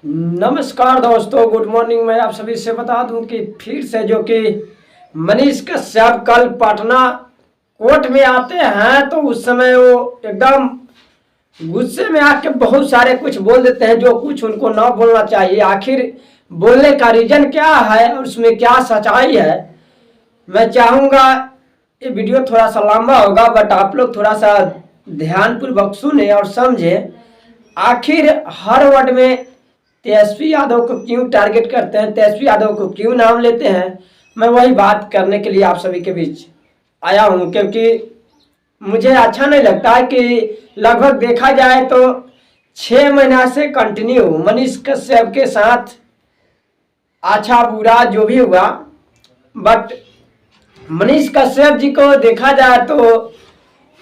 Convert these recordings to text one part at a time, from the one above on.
नमस्कार दोस्तों, good morning. मैं आप सभी से बता दूं कि फिर से जो कि मनीष कश्यप कल पटना कोर्ट में आते हैं तो उस समय वो एकदम गुस्से में आके बहुत सारे कुछ बोल देते हैं जो कुछ उनको ना बोलना चाहिए। आखिर बोलने का रीजन क्या है और उसमें क्या सच्चाई है, मैं चाहूँगा ये वीडियो थोड़ा सा लंबा होगा, बट आप लोग थोड़ा सा ध्यानपूर्वक सुने और समझें। आखिर हर वर्ड में तेजस्वी यादव को क्यों टारगेट करते हैं, तेजस्वी यादव को क्यों नाम लेते हैं, मैं वही बात करने के लिए आप सभी के बीच आया हूं। क्योंकि मुझे अच्छा नहीं लगता कि लगभग देखा जाए तो 6 महीना से कंटिन्यू मनीष कश्यप के साथ अच्छा बुरा जो भी हुआ, बट मनीष कश्यप जी को देखा जाए तो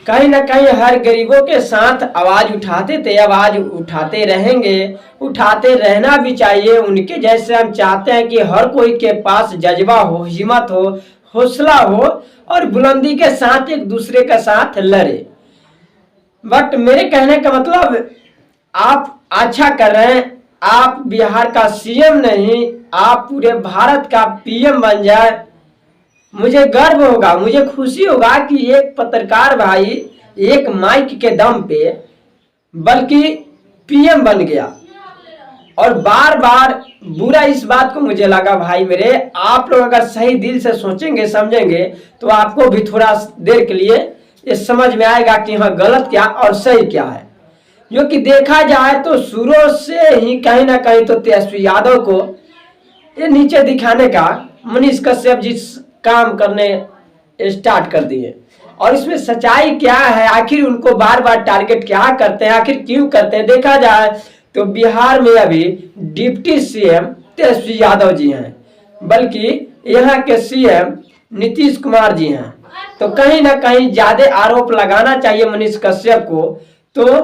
कहीं ना कहीं हर गरीबों के साथ आवाज उठाते थे, आवाज उठाते रहेंगे, उठाते रहना भी चाहिए। उनके जैसे हम चाहते हैं कि हर कोई के पास जज्बा हो, हिम्मत हो, हौसला हो और बुलंदी के साथ एक दूसरे के साथ लड़े। बट मेरे कहने का मतलब, आप अच्छा कर रहे हैं, आप बिहार का सीएम नहीं, आप पूरे भारत का पीएम बन जाए, मुझे गर्व होगा, मुझे खुशी होगा कि एक पत्रकार भाई एक माइक के दम पे बल्कि पीएम बन गया। और बार बार बुरा इस बात को मुझे लगा, भाई मेरे, आप लोग अगर सही दिल से सोचेंगे समझेंगे तो आपको भी थोड़ा देर के लिए ये समझ में आएगा कि हाँ गलत क्या और सही क्या है। जो कि देखा जाए तो शुरू से ही कहीं ना कहीं तो तेजस्वी यादव को ये नीचे दिखाने का मनीष कश्यप जी काम करने स्टार्ट कर दिए। और इसमें सच्चाई क्या है, आखिर उनको बार बार टारगेट क्या करते हैं, आखिर क्यों करते हैं। देखा जाए तो बिहार में अभी डिप्टी सीएम तेजस्वी यादव जी हैं, बल्कि यहाँ के सीएम नीतीश कुमार जी हैं। तो कहीं ना कहीं ज्यादा आरोप लगाना चाहिए मनीष कश्यप को, तो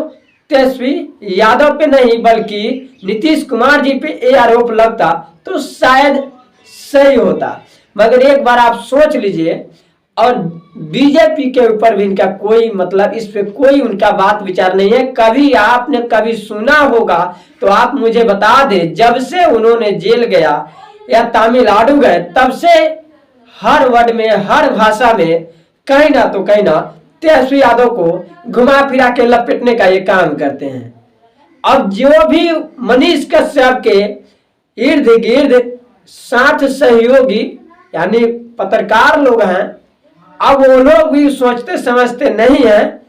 तेजस्वी यादव पे नहीं बल्कि नीतीश कुमार जी पे ये आरोप लगता तो शायद सही होता। मगर एक बार आप सोच लीजिए, और बीजेपी के ऊपर भी इनका कोई मतलब, इस पे कोई उनका बात विचार नहीं है। कभी आपने कभी सुना होगा तो आप मुझे बता दें, जब से उन्होंने जेल गया या तमिलनाडु गए तब से हर वर्ड में, हर भाषा में कहीं ना तो कहीं ना तेजस्वी यादव को घुमा फिरा के लपेटने का ये काम करते हैं। अब जो भी मनीष कश्यप के इर्द गिर्द साथ सहयोगी यानी पत्रकार लोग हैं, अब वो लोग भी सोचते समझते नहीं हैं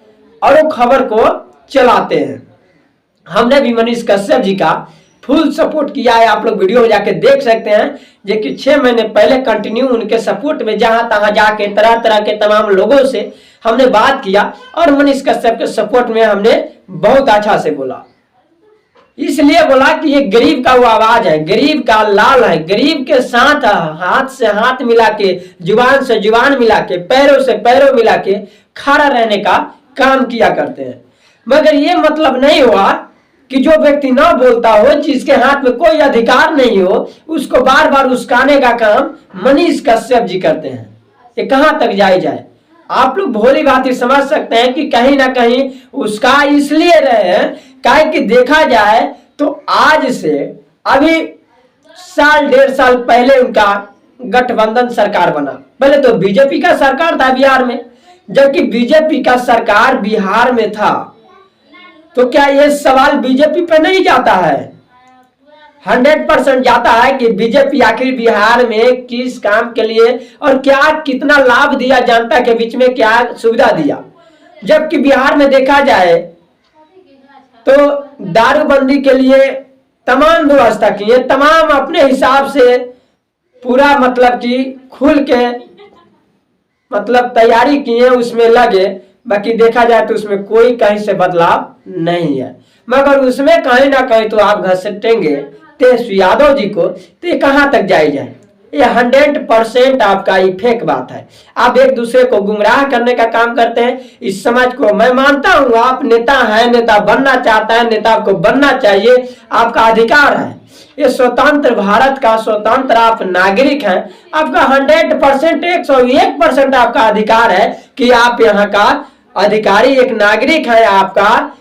और वो खबर को चलाते हैं। हमने भी मनीष कश्यप जी का फुल सपोर्ट किया है, आप लोग वीडियो में जाके देख सकते हैं। जो कि 6 महीने पहले कंटिन्यू उनके सपोर्ट में जहां तहां जाके तरह तरह के तमाम लोगों से हमने बात किया और मनीष कश्यप के सपोर्ट में हमने बहुत अच्छा से बोला। इसलिए बोला कि ये गरीब का वो आवाज है, गरीब का लाल है, गरीब के साथ हाथ से हाथ मिला के, जुबान से जुबान मिला के, पैरों से पैरों मिला के खड़ा रहने का काम किया करते हैं। मगर ये मतलब नहीं हुआ कि जो व्यक्ति ना बोलता हो, जिसके हाथ में कोई अधिकार नहीं हो, उसको बार बार उस्काने का काम मनीष कश्यप जी करते हैं। ये कहां तक जायज है? आप लोग भोली भांति समझ सकते हैं कि कहीं ना कहीं उसका इसलिए रहे हैं, काहे कि देखा जाए तो आज से अभी साल 1.5 साल पहले उनका गठबंधन सरकार बना। पहले तो बीजेपी का सरकार था बिहार में, जबकि बीजेपी का सरकार बिहार में था तो क्या यह सवाल बीजेपी पे नहीं जाता है? 100% जाता है कि बीजेपी आखिर बिहार में किस काम के लिए और क्या कितना लाभ दिया, जनता के बीच में क्या सुविधा दिया। जबकि बिहार में देखा जाए तो दारूबंदी के लिए तमाम व्यवस्था की है, तमाम अपने हिसाब से पूरा मतलब कि खुल के मतलब तैयारी किए, उसमें लगे। बाकी देखा जाए तो उसमें कोई कहीं से बदलाव नहीं है। मगर उसमें कहीं ना कहीं तो आप घसीटेंगे तेजस्वी यादव जी को, तो ये कहां तक जाए? ये 100% आपका ये फेक बात है। आप एक दूसरे को गुमराह करने का काम करते हैं इस समाज को। मैं मानता हूं आप नेता हैं, नेता बनना चाहता है, नेता को बनना चाहिए, आपका अधिकार है। ये स्वतंत्र भारत का स्वतंत्र आप नागरिक हैं, आपका 100% 101% आपका अधिकार है कि आप यहाँ का अधिकारी एक नागरिक है, आपका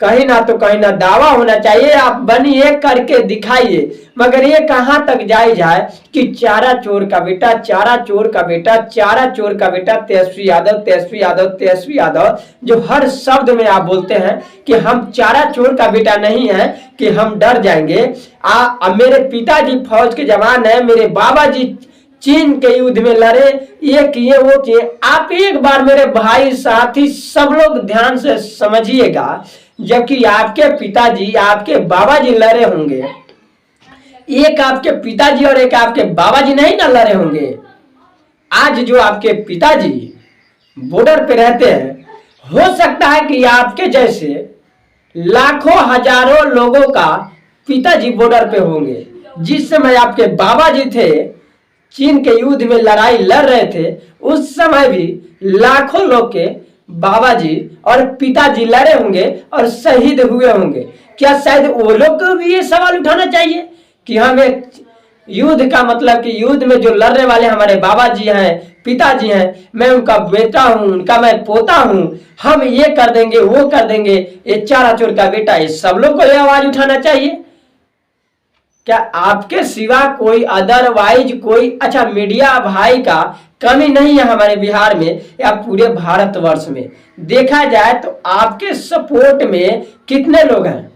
कहीं ना तो कहीं ना दावा होना चाहिए, आप बनिए करके दिखाइए। मगर ये कहां तक जायज है कि चारा चोर का बेटा, चारा चोर का बेटा, चारा चोर का बेटा तेजस्वी यादव, तेजस्वी यादव, तेजस्वी यादव, जो हर शब्द में आप बोलते हैं कि हम चारा चोर का बेटा नहीं है कि हम डर जाएंगे। मेरे पिताजी फौज के जवान है, मेरे बाबा जी चीन के युद्ध में लड़े, ये किए वो किए। आप एक बार मेरे भाई साथी सब लोग ध्यान से समझिएगा, जबकि आपके पिताजी आपके बाबा जी लड़े होंगे, एक आपके पिताजी और एक आपके बाबा जी नहीं ना लड़े होंगे। आज जो आपके पिताजी बॉर्डर पे रहते हैं, हो सकता है कि आपके जैसे लाखों हजारों लोगों का पिताजी बॉर्डर पे होंगे। जिस समय आपके बाबा जी थे चीन के युद्ध में लड़ाई लड़ रहे थे, उस समय भी लाखों लोग के बाबा जी और पिताजी लड़े होंगे और शहीद हुए होंगे। क्या शायद वो लोग को भी ये सवाल उठाना चाहिए कि हमें युद्ध का मतलब कि युद्ध में जो लड़ने वाले हमारे बाबा जी हैं, पिताजी हैं, मैं उनका बेटा हूं, उनका मैं पोता हूं, हम ये कर देंगे वो कर देंगे, ये चारा चोर का बेटा, ये सब लोग को ये आवाज उठाना चाहिए। क्या आपके सिवा कोई अदरवाइज कोई अच्छा मीडिया भाई का कमी नहीं है हमारे बिहार में या पूरे भारतवर्ष में? देखा जाए तो आपके सपोर्ट में कितने लोग हैं?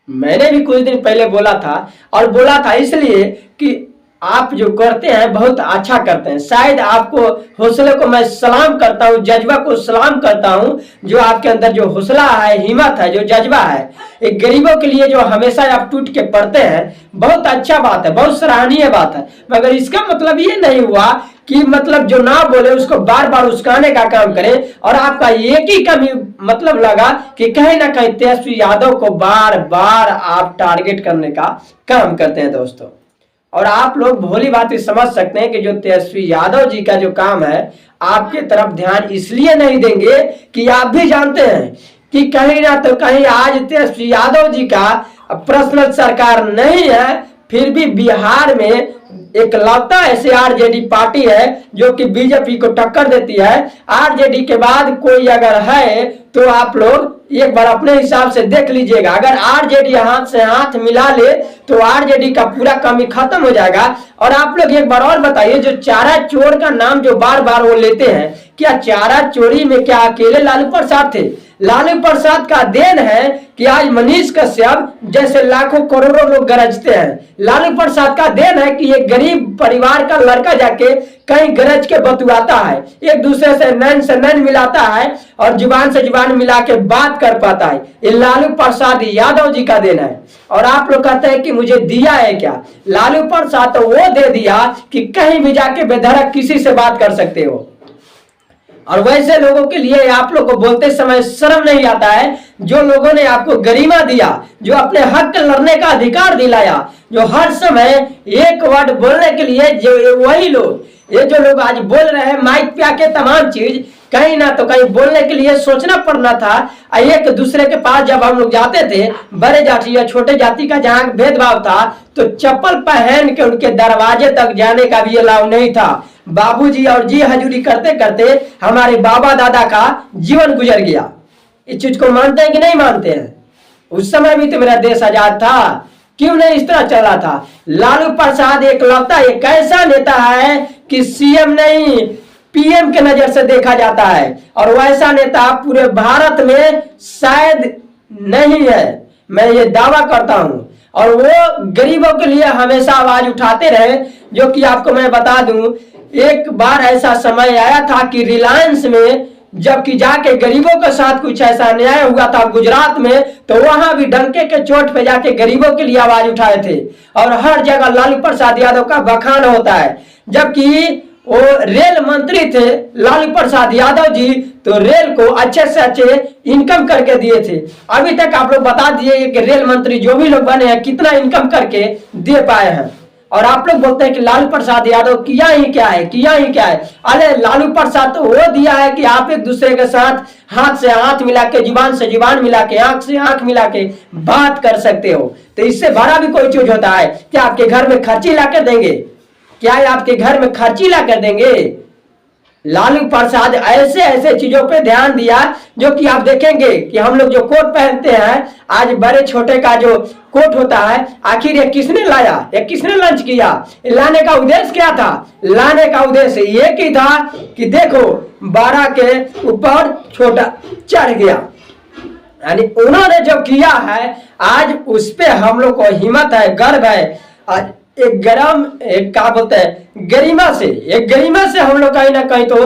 मैंने भी कुछ दिन पहले बोला था, और बोला था इसलिए कि आप जो करते हैं बहुत अच्छा करते हैं। शायद आपको हौसले को मैं सलाम करता हूं, जज्बा को सलाम करता हूं, जो आपके अंदर जो हौसला है, हिम्मत है, जो जज्बा है, एक गरीबों के लिए जो हमेशा आप टूट के पड़ते हैं, बहुत अच्छा बात है, बहुत सराहनीय बात है। मगर इसका मतलब ये नहीं हुआ कि मतलब जो ना बोले उसको बार बार उस्काने का काम करें। और आपका एक ही कमी मतलब लगा कि कहीं ना कहीं तेजस्वी यादव को बार बार आप टारगेट करने का काम करते हैं दोस्तों। और आप लोग भोली बात समझ सकते हैं कि जो तेजस्वी यादव जी का जो काम है, आपके तरफ ध्यान इसलिए नहीं देंगे कि आप भी जानते हैं कि कहीं ना तो कहीं आज तेजस्वी यादव जी का पर्सनल सरकार नहीं है, फिर भी बिहार में एक लौता ऐसे आरजेडी पार्टी है जो कि बीजेपी को टक्कर देती है। आरजेडी के बाद कोई अगर है तो आप लोग एक बार अपने हिसाब से देख लीजिएगा। अगर आरजेडी हाथ से हाथ मिला ले तो आरजेडी का पूरा कमी खत्म हो जाएगा। और आप लोग एक बार और बताइए, जो चारा चोर का नाम जो बार बार वो लेते हैं, क्या चारा चोरी में क्या अकेले लालू प्रसाद थे? लालू प्रसाद का देन है कि आज मनीष कश्यप जैसे लाखों करोड़ों लोग गरजते हैं। लालू प्रसाद का देन है कि एक गरीब परिवार का लड़का जाके कहीं गरज के बतुआता है, एक दूसरे से नैन मिलाता है और जुबान से जुबान मिला के बात कर पाता है। ये लालू प्रसाद यादव जी का देन है। और आप लोग कहते हैं कि मुझे दिया है क्या? लालू प्रसाद तो वो दे दिया कि कहीं भी जाके बेधड़क किसी से बात कर सकते हो। और वैसे लोगों के लिए आप लोग को बोलते समय शर्म नहीं आता है, जो लोगों ने आपको गरिमा दिया, जो अपने हक लड़ने का अधिकार दिलाया, जो हर समय एक वर्ड बोलने के लिए, जो वही लोग, ये जो लोग आज बोल रहे हैं माइक पे आके तमाम चीज, कहीं ना तो कहीं बोलने के लिए सोचना पड़ना था। एक दूसरे के पास जब हम लोग जाते थे, बड़े जाति या छोटे जाति का जहां भेदभाव था, तो चप्पल पहन के उनके दरवाजे तक जाने का भी अलाउ नहीं था। बाबूजी और जी हजूरी करते करते हमारे बाबा दादा का जीवन गुजर गया। इस चीज को मानते हैं कि नहीं मानते हैं? उस समय भी तो मेरा देश आजाद था, क्यों नहीं इस तरह चला था? लालू प्रसाद एक लौता एक ऐसा नेता है कि सीएम नहीं पीएम के नजर से देखा जाता है, और वैसा नेता पूरे भारत में शायद नहीं है, मैं ये दावा करता हूं। और वो गरीबों के लिए हमेशा आवाज उठाते रहे। जो कि आपको मैं बता दूं, एक बार ऐसा समय आया था कि रिलायंस में जबकि जाके गरीबों के साथ कुछ ऐसा अन्याय हुआ था गुजरात में, तो वहां भी डंके के चोट पे जाके गरीबों के लिए आवाज उठाए थे। और हर जगह लालू प्रसाद यादव का बखान होता है। जबकि वो रेल मंत्री थे लालू प्रसाद यादव जी, तो रेल को अच्छे से अच्छे इनकम करके दिए थे। अभी तक आप लोग बता दिए कि रेल मंत्री जो भी लोग बने हैं कितना इनकम करके दे पाए हैं। और आप लोग बोलते हैं कि लालू प्रसाद यादव किया ही क्या है, किया ही क्या है। अरे लालू प्रसाद तो वो दिया है कि आप एक दूसरे के साथ हाथ से हाथ मिला के, जुबान से जुबान मिला के, आंख से आंख मिला के बात कर सकते हो। तो इससे बड़ा भी कोई चीज होता है क्या? आपके घर में खर्ची ला कर देंगे क्या? आपके घर में खर्ची ला कर देंगे? लालू प्रसाद ऐसे ऐसे चीजों पे ध्यान दिया जो कि आप देखेंगे कि हम लोग जो कोट पहनते हैं, आज बड़े छोटे का जो कोट होता है, आखिर ये किसने लाया, ये किसने लॉन्च किया, लाने का उद्देश्य क्या था? लाने का उद्देश्य ये की था कि देखो 12 के ऊपर छोटा चढ़ गया, यानी उन्होंने जो किया है आज उस पे हम लोग को हिम्मत है, गर्व है। आज एक गरम एक क्या बोलते हैं गरिमा से, एक गरिमा से हम लोग कहीं ना कहीं तो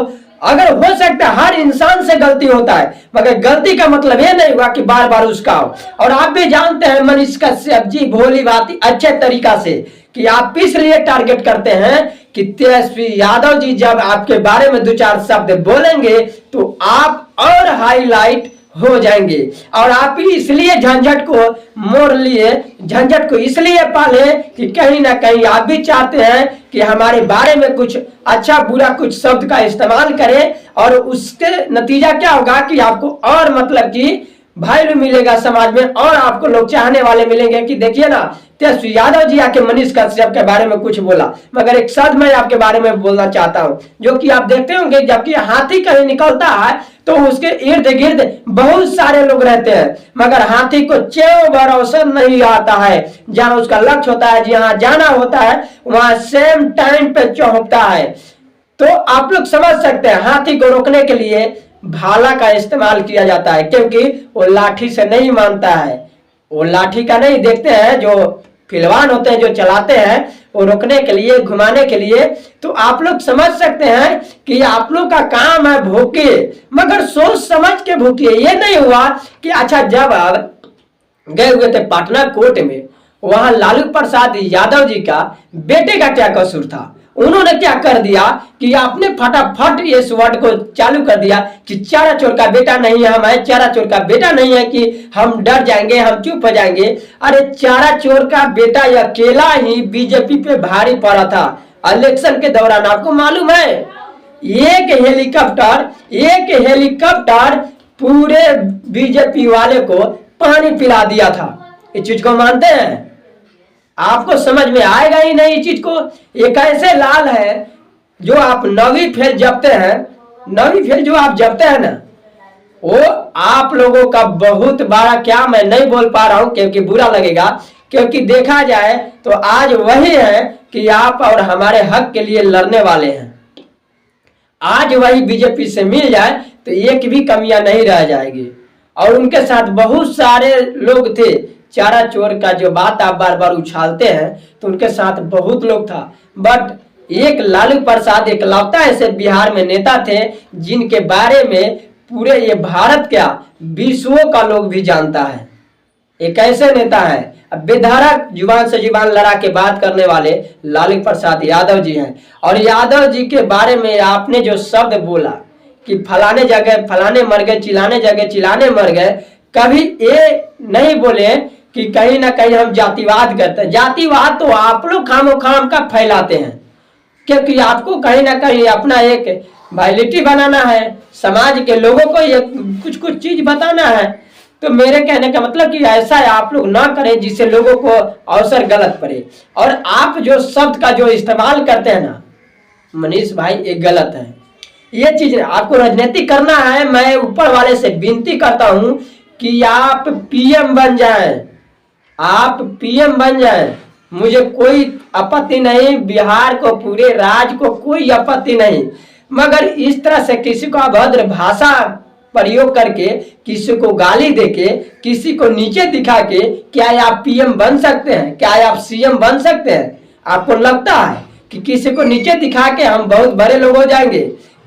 अगर हो सकता है हर इंसान से गलती होता है, मगर गलती का मतलब ये नहीं हुआ कि बार बार उसका हो। और आप भी जानते हैं मनीष कश्यप जी भोली भांति अच्छे तरीका से कि आप इसलिए टारगेट करते हैं कि तेजस्वी यादव जी जब आपके बारे में 2-4 शब्द बोलेंगे तो आप और हाईलाइट हो जाएंगे। और आप ही इसलिए झंझट को मोड़ लिए, झंझट को इसलिए पाले कि कहीं ना कहीं आप भी चाहते हैं कि हमारे बारे में कुछ अच्छा बुरा कुछ शब्द का इस्तेमाल करें, और उसके नतीजा क्या होगा कि आपको और मतलब कि वैल्यू मिलेगा समाज में, और आपको लोग चाहने वाले मिलेंगे कि देखिए ना तेजस्वी यादव जी आके मनीष कश्यप के बारे में कुछ बोला। मगर एक शब्द मैं आपके बारे में बोलना चाहता हूं, जो कि आप देखते होंगे जबकि हाथी कहीं निकलता है तो उसके इर्द गिर्द बहुत सारे लोग रहते हैं, मगर हाथी को च्यों भरोसा नहीं आता है। जहां उसका लक्ष्य होता है, जहां जाना होता है, वहां सेम टाइम पे चौंकता है। तो आप लोग समझ सकते हैं हाथी को रोकने के लिए भाला का इस्तेमाल किया जाता है, क्योंकि वो लाठी से नहीं मानता है, वो लाठी का नहीं। देखते हैं जो फिलवान होते हैं जो चलाते हैं वो रोकने के लिए, घुमाने के लिए। तो आप लोग समझ सकते हैं कि आप लोग का काम है भूकिए, मगर सोच समझ के भूकिए। ये नहीं हुआ कि अच्छा जब आप गए हुए थे पटना कोर्ट में, वहां लालू प्रसाद यादव जी का बेटे का क्या कसूर था? उन्होंने क्या कर दिया कि आपने फटाफट इस वर्ड को चालू कर दिया कि चारा चोर का बेटा नहीं है, हमारे चारा चोर का बेटा नहीं है कि हम डर जाएंगे, हम चुप हो जाएंगे। अरे चारा चोर का बेटा अकेला ही बीजेपी पे भारी पड़ा था इलेक्शन के दौरान। आपको मालूम है एक हेलीकॉप्टर पूरे बीजेपी वाले को पानी पिला दिया था। इस चीज को मानते हैं? आपको समझ में आएगा ही नहीं इस चीज को। एक ऐसे लाल है जो आप 9वीं फेल जपते हैं, 9वीं फेल जो आप जपते हैं ना, वो आप लोगों का बहुत बड़ा, क्या मैं नहीं बोल पा रहा हूं क्योंकि बुरा लगेगा, क्योंकि देखा जाए तो आज वही है कि आप और हमारे हक के लिए लड़ने वाले हैं। आज वही बीजेपी से मिल जाए तो एक भी कमियां नहीं रह जाएगी। और उनके साथ बहुत सारे लोग थे। चारा चोर का जो बात आप बार बार उछालते हैं तो उनके साथ बहुत लोग था, बट एक लालू प्रसाद एकलौता ऐसे बिहार में नेता थे जिनके बारे में पूरे ये भारत क्या विश्वों का लोग भी जानता है। एक ऐसे नेता है, अब बेधड़क जुबान से जुबान लड़ा के बात करने वाले लालू प्रसाद यादव जी हैं। और यादव जी के बारे में आपने जो शब्द बोला कि फलाने जगह फलाने मर गए, चिल्लाने जगह चिल्लाने मर गए, कभी ये नहीं बोले कि कहीं ना कहीं हम जातिवाद करते हैं। जातिवाद तो आप लोग खामोखाम का फैलाते हैं, क्योंकि आपको कहीं ना कहीं अपना एक वैलिटी बनाना है, समाज के लोगों को ये कुछ कुछ चीज बताना है। तो मेरे कहने का मतलब कि ऐसा आप लोग ना करें जिससे लोगों को अवसर गलत पड़े। और आप जो शब्द का जो इस्तेमाल करते हैं ना मनीष भाई, ये गलत है। ये चीज आपको राजनीति करना है, मैं ऊपर वाले से विनती करता हूं कि आप पीएम बन जाएं, आप पीएम बन जाएं। मुझे कोई आपत्ति नहीं, बिहार को पूरे राज्य को कोई आपत्ति नहीं, मगर इस तरह से किसी को अभद्र भाषा प्रयोग करके, किसी को गाली देके, किसी को नीचे दिखा के क्या आप पीएम बन सकते हैं? क्या आप सीएम बन सकते हैं? आपको लगता है कि किसी को नीचे दिखा के हम बहुत बड़े लोग हो जाएंगे?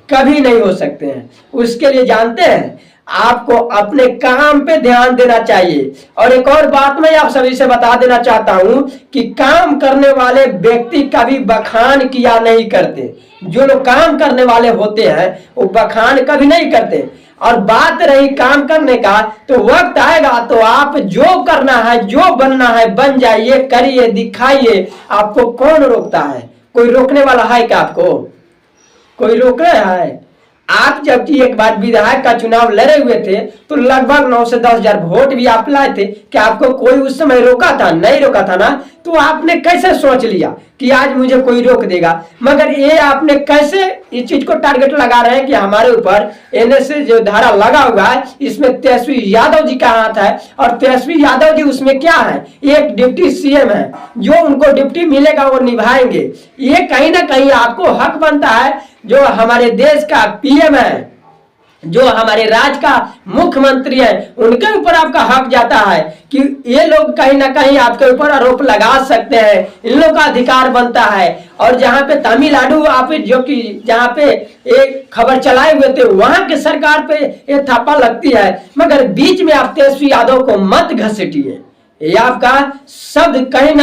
कभी नहीं हो सकते हैं। उसके लिए जानते हैं आपको अपने काम पे ध्यान देना चाहिए। और एक और बात मैं आप सभी से बता देना चाहता हूं कि काम करने वाले व्यक्ति कभी बखान किया नहीं करते। जो लोग काम करने वाले होते हैं वो बखान कभी नहीं करते। और बात रही काम करने का, तो वक्त आएगा तो आप जो करना है, जो बनना है बन जाइए, करिए, दिखाइए। आपको कौन रोकता है? कोई रोकने वाला है क्या? आपको कोई रोक रहा है? आप जबकि एक बार विधायक का चुनाव लड़े हुए थे तो लगभग 9 से 10 हजार वोट भी आप लाए थे। क्या आपको कोई उस समय रोका था? नहीं रोका था ना। तो आपने कैसे सोच लिया कि आज मुझे कोई रोक देगा। मगर ये आपने कैसे इस चीज को टारगेट लगा रहे हैं कि हमारे ऊपर एनएसए जो धारा लगा हुआ है इसमें तेजस्वी यादव जी का हाथ है, और तेजस्वी यादव जी उसमें क्या है, एक डिप्टी सीएम है, जो उनको डिप्टी मिलेगा वो निभाएंगे। ये कहीं ना कहीं आपको हक बनता है, जो हमारे देश का पीएम है, जो हमारे राज्य का मुख्यमंत्री है, उनके ऊपर आपका हक जाता है कि ये लोग कहीं ना कहीं आपके ऊपर आरोप लगा सकते हैं, इन लोगों का अधिकार बनता है। और जहां पे तमिलनाडु आप जो कि जहां पे एक खबर चलाए हुए थे वहां के सरकार पे ये थापा लगती है, मगर बीच में आप तेजस्वी यादव को मत घसीटिए। ये आपका शब्द कहीं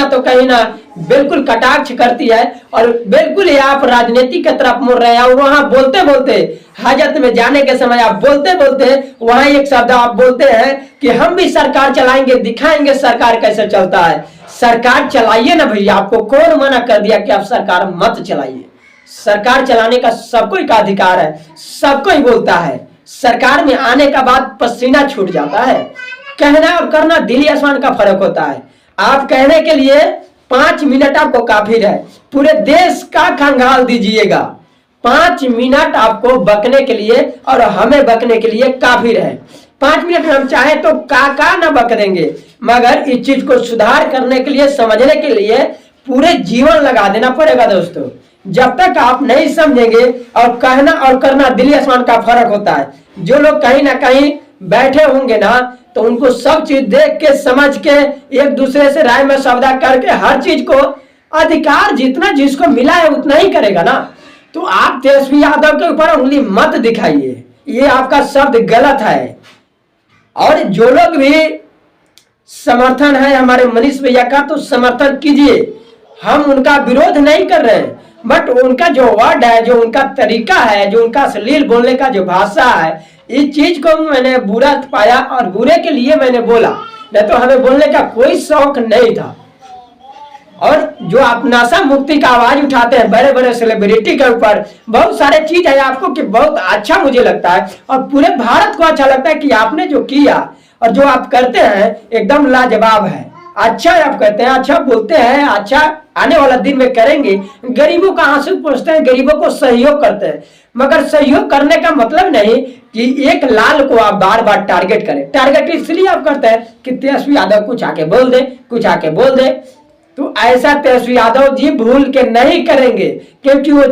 ना बिल्कुल कटाक्ष करती है, और बिल्कुल ये आप राजनीति की तरफ मुड़ रहे हैं। और वहां बोलते बोलते हाजत में जाने के समय आप बोलते बोलते वहां एक शब्द आप बोलते हैं कि हम भी सरकार चलाएंगे, दिखाएंगे सरकार कैसे चलता है। सरकार चलाइए ना भैया, आपको कौन मना कर दिया कि आप सरकार मत चलाइए। सरकार चलाने का सबको का अधिकार है, सबको ही बोलता है। सरकार में आने का बाद पसीना छूट जाता है, कहना और करना दिल्ली आसमान का फर्क होता है। आप कहने के लिए 5 मिनट आपको काफी है, पूरे देश का खंगाल दीजिएगा। 5 मिनट आपको बकने के लिए और हमें बकने के लिए काफी है। 5 मिनट हम चाहे तो का ना बक देंगे, मगर इस चीज को सुधार करने के लिए, समझने के लिए पूरे जीवन लगा देना पड़ेगा दोस्तों। जब तक आप नहीं समझेंगे, और कहना और करना दिल्ली आसमान का फर्क होता है। जो लोग कहीं ना कहीं बैठे होंगे ना, तो उनको सब चीज देख के समझ के एक दूसरे से राय में सौदा करके हर चीज को अधिकार जितना जिसको मिला है उतना ही करेगा ना। तो आप तेजस्वी यादव के ऊपर उंगली मत दिखाइए, ये आपका शब्द गलत है। और जो लोग भी समर्थन है हमारे मनीष भैया का, तो समर्थन कीजिए, हम उनका विरोध नहीं कर रहे हैं, बट उनका जो वर्ड है, जो उनका तरीका है, जो उनका अश्लील बोलने का जो भाषा है, इस चीज को मैंने बुरा पाया और बुरे के लिए मैंने बोला, नहीं तो हमें बोलने का कोई शौक नहीं था। और जो आप नशा मुक्ति का आवाज उठाते हैं बड़े बड़े सेलिब्रिटी के ऊपर, बहुत सारे चीज है आपको कि बहुत अच्छा मुझे लगता है, और पूरे भारत को अच्छा लगता है कि आपने जो किया और जो आप करते हैं एकदम लाजवाब है। अच्छा आप कहते हैं, अच्छा बोलते हैं, अच्छा आने वाला दिन में करेंगे, गरीबों का आंसू पोंछते हैं, गरीबों को सहयोग करते हैं। मगर सहयोग करने का मतलब नहीं कि एक लाल को आप बार बार टारगेट करें। टारगेट इसलिए आप करते हैं कि तेजस्वी यादव कुछ आके बोल दे, कुछ आके बोल दे। तो ऐसा तेजस्वी यादव जी भूल के नहीं करेंगे, क्योंकि वो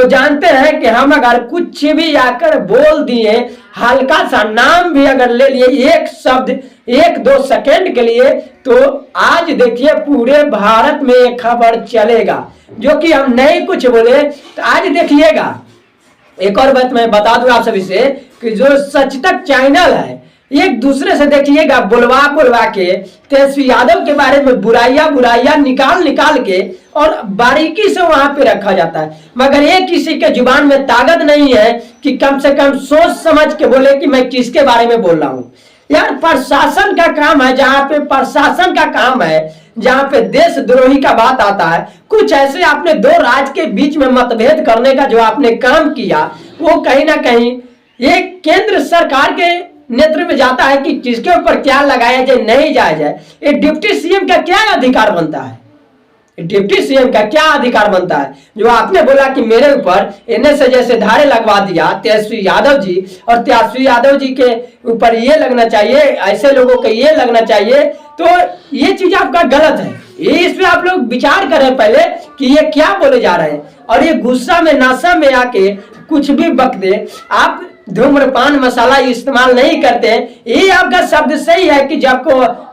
जानते हैं कि हम अगर कुछ भी आकर बोल दिए, हल्का सा नाम भी अगर ले लिए, एक शब्द 1-2 सेकेंड के लिए, तो आज देखिए पूरे भारत में एक खबर चलेगा। जो कि हम नहीं कुछ बोले, तो आज देखिएगा। एक और बात मैं बता दूं आप सभी से कि जो सच तक चैनल है, एक दूसरे से देखिएगा बुलवा के तेजस्वी यादव के बारे में बुराइयां निकाल के और बारीकी से वहां पे रखा जाता है। मगर ये किसी के जुबान में ताकत नहीं है कि कम से कम सोच समझ के बोले कि मैं किसके बारे में बोल रहा हूं। यार प्रशासन का काम है, जहां पे प्रशासन का काम है, जहां पे देशद्रोही का बात आता है, कुछ ऐसे आपने 2 राज्य के बीच में मतभेद करने का जो आपने काम किया, वो कहीं ना कहीं ये केंद्र सरकार के नेतृत्व में जाता है कि किसके ऊपर क्या लगाया जाए, नहीं जाया जाए। ये डिप्टी सीएम का क्या अधिकार बनता है? डिप्टी सीएम का क्या अधिकार बनता है? जो आपने बोला कि मेरे ऊपर एनएसए जैसे धारे लगवा दिया तेजस्वी यादव जी, और तेजस्वी यादव जी के ऊपर ये लगना चाहिए, ऐसे लोगों को ये लगना चाहिए, तो ये चीज आपका गलत है। ये इस पे आप लोग विचार करें पहले कि ये क्या बोले जा रहे हैं। और ये गुस्सा में नशा में आके कुछ भी बक दे, आप धूम्रपान मसाला इस्तेमाल नहीं करते। ये आपका शब्द सही है कि जब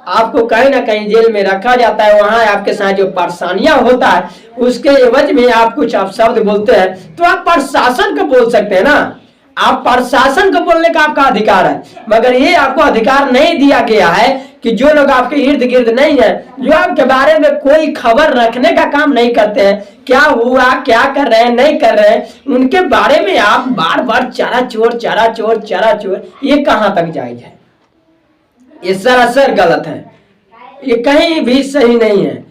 आपको कहीं ना कहीं जेल में रखा जाता है, वहां आपके साथ जो परेशानियां होता है, उसके एवज में आप कुछ आप शब्द बोलते हैं, तो आप प्रशासन को बोल सकते हैं ना। आप प्रशासन को बोलने का आपका अधिकार है, मगर ये आपको अधिकार नहीं दिया गया है कि जो लोग आपके इर्द गिर्द नहीं है, जो आपके बारे में कोई खबर रखने का काम नहीं करते हैं, क्या हुआ, क्या कर रहे हैं, नहीं कर रहे हैं, उनके बारे में आप बार बार चरा चोर, ये कहां तक जायज है? ये सरासर गलत है, ये कहीं भी सही नहीं है।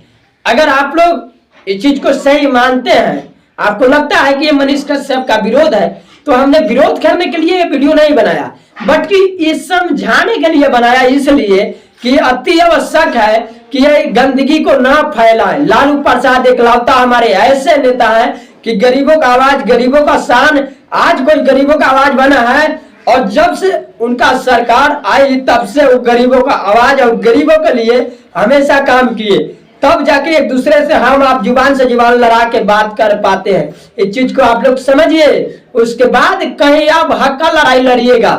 अगर आप लोग इस चीज को सही मानते हैं, आपको लगता है कि ये मनीष कश्यप का विरोध है, तो हमने विरोध करने के लिए ये वीडियो नहीं बनाया, बट कि ये समझाने के लिए बनाया, इसलिए कि अति आवश्यक है कि ये गंदगी को ना फैलाए। लालू प्रसाद एकलौता हमारे ऐसे नेता हैं कि गरीबों का आवाज, गरीबों का शान, आज कोई गरीबों का आवाज बना है। और जब से उनका सरकार आई तब से वो गरीबों का आवाज और गरीबों के लिए हमेशा काम किए, तब जाके एक दूसरे से हम आप जुबान से जुबान लड़ा के बात कर पाते हैं। इस चीज को आप लोग समझिए। उसके बाद कहीं आप हक का लड़ाई लड़िएगा।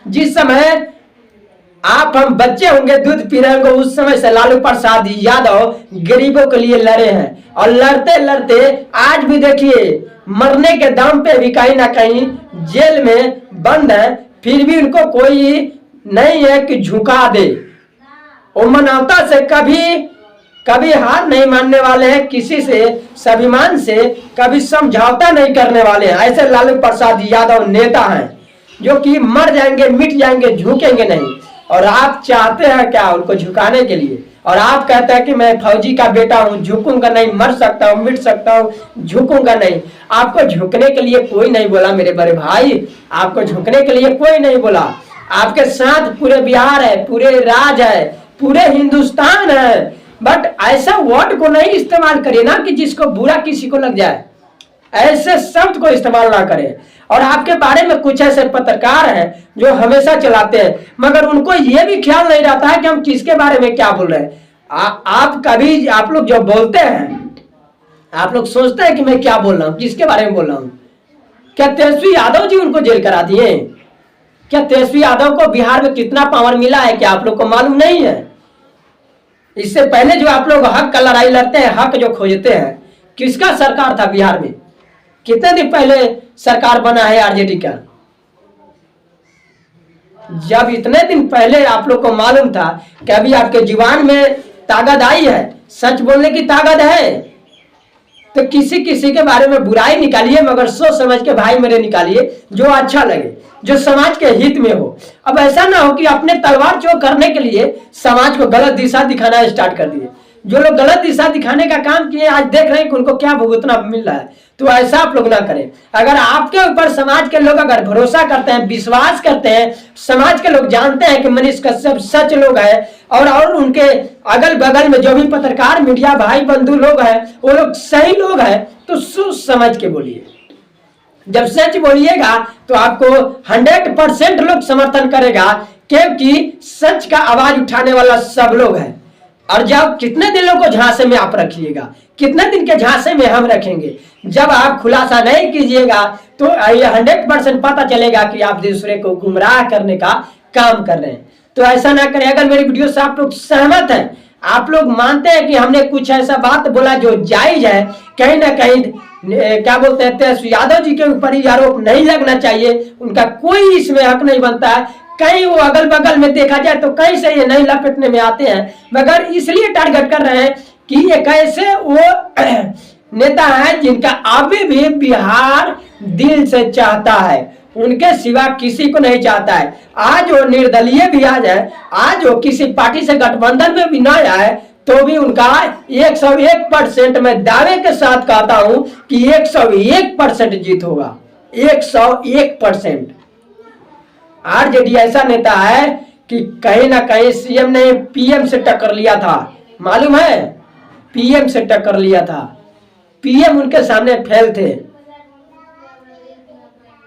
जिस समय आप हम बच्चे होंगे, दूध पी रहे होंगे, उस समय से लालू प्रसाद यादव गरीबों के लिए लड़े हैं। और लड़ते लड़ते आज भी देखिए मरने के दाम पे भी कहीं ना कहीं जेल में बंद है, फिर भी उनको कोई नहीं है कि झुका दे। वो मानवता से कभी हार नहीं मानने वाले हैं, किसी से स्वाभिमान से कभी समझौता नहीं करने वाले हैं। ऐसे लालू प्रसाद यादव नेता हैं जो कि मर जाएंगे, मिट जाएंगे, झुकेंगे नहीं। और आप चाहते हैं क्या उनको झुकाने के लिए? और आप कहते हैं कि मैं फौजी का बेटा हूं, झुकूंगा नहीं, मर सकता हूं, मिट सकता हूं, झुकूंगा नहीं। आपको झुकने के लिए कोई नहीं बोला मेरे बड़े भाई, आपको झुकने के लिए कोई नहीं बोला। आपके साथ पूरे बिहार है, पूरे राज्य है, पूरे हिंदुस्तान है। बट ऐसा वर्ड को नहीं इस्तेमाल करिए ना कि जिसको बुरा किसी को लग जाए। ऐसे शब्द को इस्तेमाल ना करें। और आपके बारे में कुछ ऐसे पत्रकार हैं जो हमेशा चलाते हैं, मगर उनको यह भी ख्याल नहीं रहता है कि हम किसके बारे में क्या बोल रहे हैं। आप लोग जो बोलते हैं, आप लोग सोचते हैं कि मैं क्या बोल रहा हूं, किसके बारे में बोल रहा हूं। क्या तेजस्वी यादव जी उनको जेल करा दिए? क्या तेजस्वी यादव को बिहार में कितना पावर मिला है क्या आप लोग को मालूम नहीं है? इससे पहले जो आप लोग हक का लड़ाई लड़ते हैं, हक जो खोजते हैं, किसका सरकार था बिहार में? कितने दिन पहले सरकार बना है आरजेडी का? जब इतने दिन पहले आप लोग को मालूम था कि अभी आपके जुबान में ताकत आई है, सच बोलने की ताकत है, तो किसी किसी के बारे में बुराई निकालिए, मगर सोच समझ के भाई मेरे निकालिए, जो अच्छा लगे, जो समाज के हित में हो। अब ऐसा ना हो कि अपने तलवार चोक करने के लिए समाज को गलत दिशा दिखाना स्टार्ट कर दिए। जो लोग गलत दिशा दिखाने का काम किए आज देख रहे हैं कि उनको क्या भुगतना मिल रहा है। तो ऐसा आप लोग ना करें। अगर आपके ऊपर समाज के लोग अगर भरोसा करते हैं, विश्वास करते हैं, समाज के लोग जानते हैं कि मनीष कश्यप सच लोग हैं, और उनके अगल बगल में जो भी पत्रकार मीडिया भाई बंधु लोग हैं वो लोग सही लोग हैं, तो सोच समझ के बोलिए। जब सच बोलिएगा तो आपको 100% लोग समर्थन करेगा, क्योंकि सच का आवाज उठाने वाला सब लोग हैं। और जब कितने दिनों को झांसे में आप रखिएगा, कितने दिन के झांसे में हम रखेंगे? जब आप खुलासा नहीं कीजिएगा तो ये 100% पता चलेगा कि आप दूसरे को गुमराह करने का काम कर रहे हैं। तो ऐसा ना करें। अगर मेरी वीडियो से आप लोग सहमत हैं, आप लोग मानते हैं कि हमने कुछ ऐसा बात बोला जो जायज है, कहीं ना कहीं क्या बोलते हैं, तेजस्वी यादव जी के ऊपर ही आरोप नहीं लगना चाहिए, उनका कोई इसमें हक नहीं बनता है। कहीं वो अगल बगल में देखा जाए तो कहीं से ये नहीं लपेटने में आते हैं, मगर इसलिए टारगेट कर रहे हैं कि एक ऐसे वो नेता है जिनका अभी भी बिहार दिल से चाहता है, उनके सिवा किसी को नहीं चाहता है। आज वो निर्दलीय भी आ जाए, आज वो किसी पार्टी से गठबंधन में भी ना आए, तो भी उनका 101% मैं दावे के साथ कहता हूं कि 101% जीत होगा। 101%। आरजेडी ऐसा नेता है कि कहीं ना कहीं सीएम ने पीएम से टक्कर लिया था, मालूम है? पीएम से टक्कर लिया था, पीएम उनके सामने फेल थे।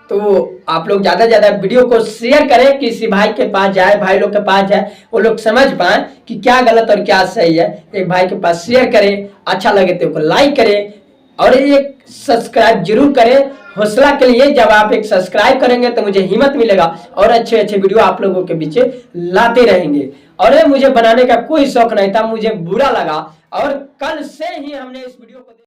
तो आप लोग ज्यादा से ज्यादा वीडियो को शेयर करें, किसी भाई के पास जाए, भाई लोग के पास जाए, वो लोग समझ पाए कि क्या गलत और क्या सही है। एक भाई के पास शेयर करें, अच्छा लगे तो लाइक करें और एक सब्सक्राइब जरूर करें हौसला के लिए। जब आप एक सब्सक्राइब करेंगे तो मुझे हिम्मत मिलेगा और अच्छे अच्छे वीडियो आप लोगों के बीच लाते रहेंगे। और ये मुझे बनाने का कोई शौक नहीं था, मुझे बुरा लगा और कल से ही हमने इस वीडियो को